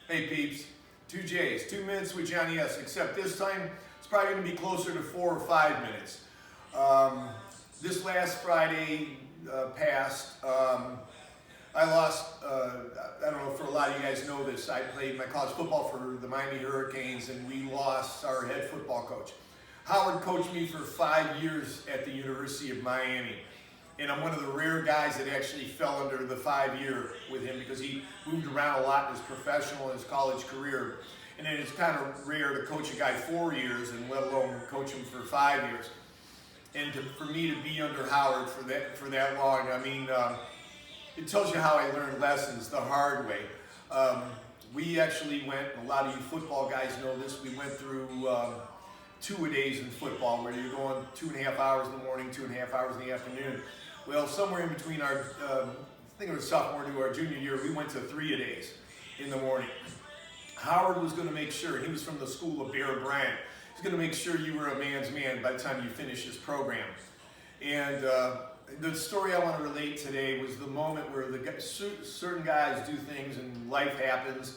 Hey peeps, 2 J's, 2 minutes with Johnny S, except this time it's probably going to be closer to 4 or 5 minutes. This last Friday past, I lost, I don't know if for a lot of you guys know this, I played my college football for the Miami Hurricanes and we lost our head football coach. Howard coached me for 5 years at the University of Miami. And I'm one of the rare guys that actually fell under the 5-year with him because he moved around a lot in his professional and his college career. And then it's kind of rare to coach a guy 4 years and let alone coach him for 5 years. And for me to be under Howard for that long, I mean, it tells you how I learned lessons the hard way. We actually went, a lot of you football guys know this, we went through 2-a-days in football where you're going 2.5 hours in the morning, 2.5 hours in the afternoon. Well, somewhere in between our, I think it was sophomore to our junior year, we went to 3-a-days in the morning. Howard was going to make sure, he was from the school of Bear Bryant, he's going to make sure you were a man's man by the time you finish his program. And the story I want to relate today was the moment where certain guys do things and life happens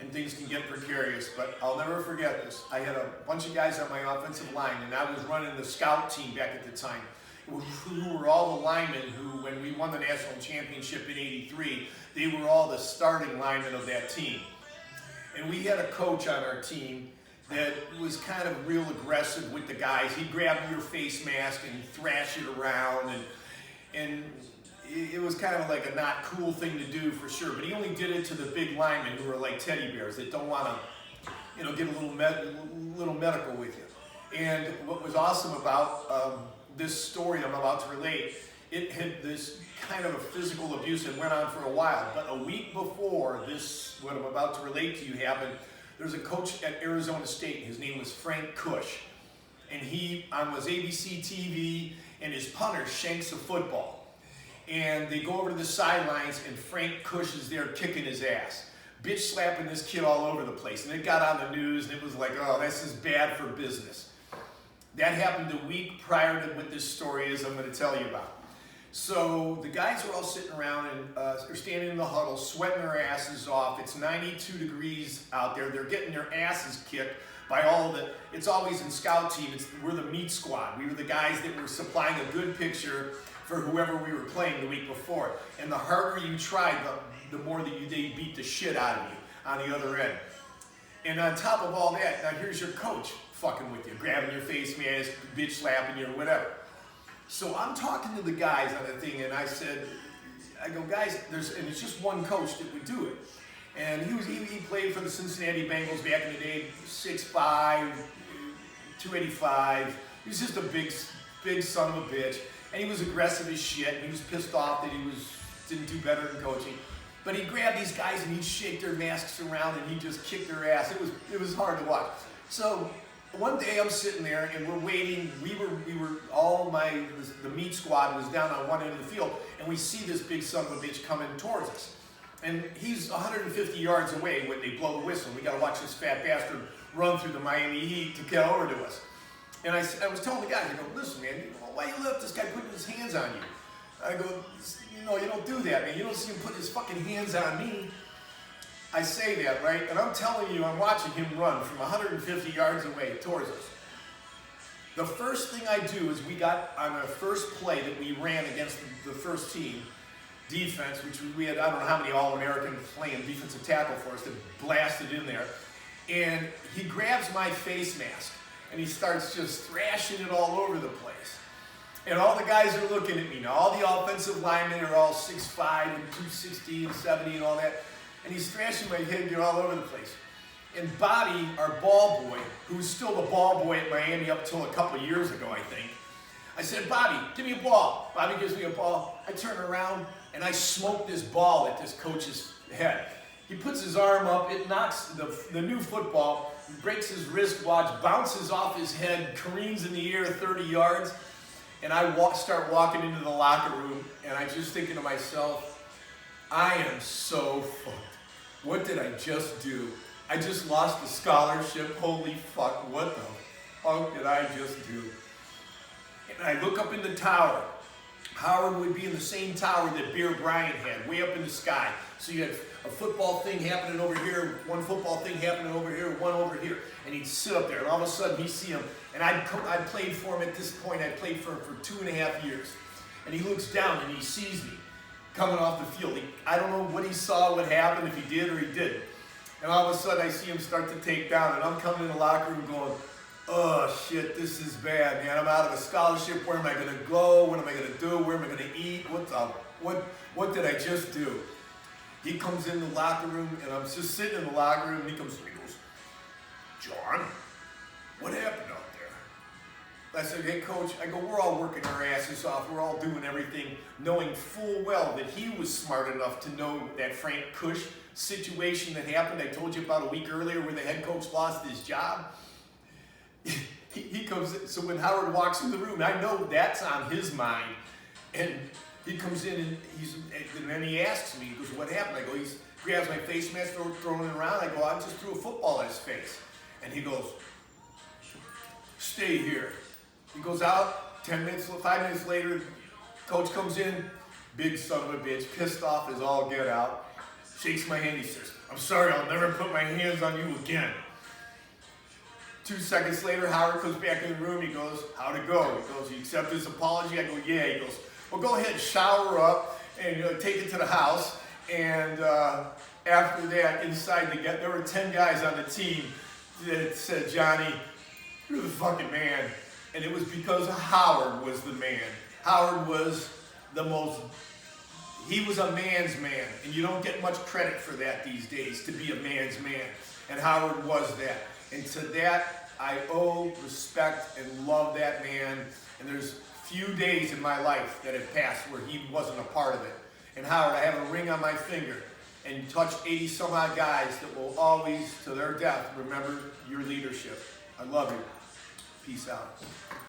and things can get precarious, but I'll never forget this. I had a bunch of guys on my offensive line and I was running the scout team back at the time, who were all the linemen who, when we won the national championship in '83, they were all the starting linemen of that team. And we had a coach on our team that was kind of real aggressive with the guys. He'd grab your face mask and thrash it around, and it was kind of like a not cool thing to do for sure, but he only did it to the big linemen who are like teddy bears that don't want to, get a little medical with you. And what was awesome about this story I'm about to relate, it had this kind of a physical abuse that went on for a while, but a week before this, what I'm about to relate to you happened, there's a coach at Arizona State, his name was Frank Cush, and he was ABC TV, and his punter shanks a football. And they go over to the sidelines, and Frank Cush is there kicking his ass, bitch slapping this kid all over the place. And it got on the news, and it was like, oh, this is bad for business. That happened a week prior to what this story is I'm going to tell you about. So the guys are all sitting around and are standing in the huddle, sweating their asses off. It's 92 degrees out there. They're getting their asses kicked by all the, it's always in scout team, we're the meat squad. We were the guys that were supplying a good picture for whoever we were playing the week before. And the harder you tried, the more that they beat the shit out of you on the other end. And on top of all that, now here's your coach fucking with you, grabbing your face mask, bitch slapping you, or whatever. So I'm talking to the guys on the thing, and I go, guys, and it's just one coach that would do it. And he played for the Cincinnati Bengals back in the day, 6'5", 285. He was just a big son of a bitch. And he was aggressive as shit, and he was pissed off that he didn't do better in coaching. But he'd grab these guys and he'd shake their masks around and he'd just kick their ass. It was hard to watch. So one day I'm sitting there and we're waiting. The meat squad was down on one end of the field, and we see this big son of a bitch coming towards us. And he's 150 yards away when they blow the whistle. We got to watch this fat bastard run through the Miami heat to get over to us. And I was telling the guys, I go, listen, man, why you let this guy put his hands on you? I go, you don't do that, man. You don't see him put his fucking hands on me. I say that, right? And I'm telling you, I'm watching him run from 150 yards away towards us. The first thing I do is we got on our first play that we ran against the first team defense, which we had, I don't know how many All-American playing defensive tackle for us that blasted in there. And he grabs my face mask and he starts just thrashing it all over the place. And all the guys are looking at me now. All the offensive linemen are all 6'5" and 260 and 70 and all that. And he's thrashing my head all over the place. And Bobby, our ball boy, who's still the ball boy at Miami up till a couple of years ago, I think. I said, Bobby, give me a ball. Bobby gives me a ball. I turn around and I smoke this ball at this coach's head. He puts his arm up, it knocks the new football, breaks his wristwatch, bounces off his head, careens in the air 30 yards. And I start walking into the locker room, and I'm just thinking to myself, I am so fucked. What did I just do? I just lost a scholarship. Holy fuck, what the fuck did I just do? And I look up in the tower. Howard would be in the same tower that Bear Bryant had, way up in the sky. So you had a football thing happening over here, one football thing happening over here, one over here. And he'd sit up there, and all of a sudden he'd see him. And I'd played for him at this point. I played for him for 2.5 years. And he looks down and he sees me coming off the field. I don't know what he saw, what happened, if he did or he didn't. And all of a sudden I see him start to take down, and I'm coming in the locker room going, oh shit, this is bad, man. I'm out of a scholarship. Where am I gonna go? What am I gonna do? Where am I gonna eat? What did I just do? He comes in the locker room, and I'm just sitting in the locker room, and he comes and he goes, John, what happened out there? I said, hey coach, I go, we're all working our asses off. We're all doing everything, knowing full well that he was smart enough to know that Frank Cush situation that happened, I told you about a week earlier, where the head coach lost his job. He comes in, so when Howard walks in the room, I know that's on his mind. And he comes in and then he asks me, he goes, what happened? I go, he grabs my face mask, throwing it around. I go, I just threw a football at his face. And he goes, stay here. He goes out, 5 minutes later, coach comes in, big son of a bitch, pissed off as all get out, shakes my hand, he says, I'm sorry, I'll never put my hands on you again. 2 seconds later, Howard comes back in the room. He goes, how'd it go? He goes, you accept his apology? I go, yeah. He goes, well, go ahead, shower up, and take it to the house. And after that, inside there were 10 guys on the team that said, Johnny, you're the fucking man. And it was because Howard was the man. Howard was he was a man's man. And you don't get much credit for that these days, to be a man's man. And Howard was that. And to that, I owe respect and love that man. And there's few days in my life that have passed where he wasn't a part of it. And Howard, I have a ring on my finger, and touched 80 some odd guys that will always, to their death, remember your leadership. I love you. Peace out.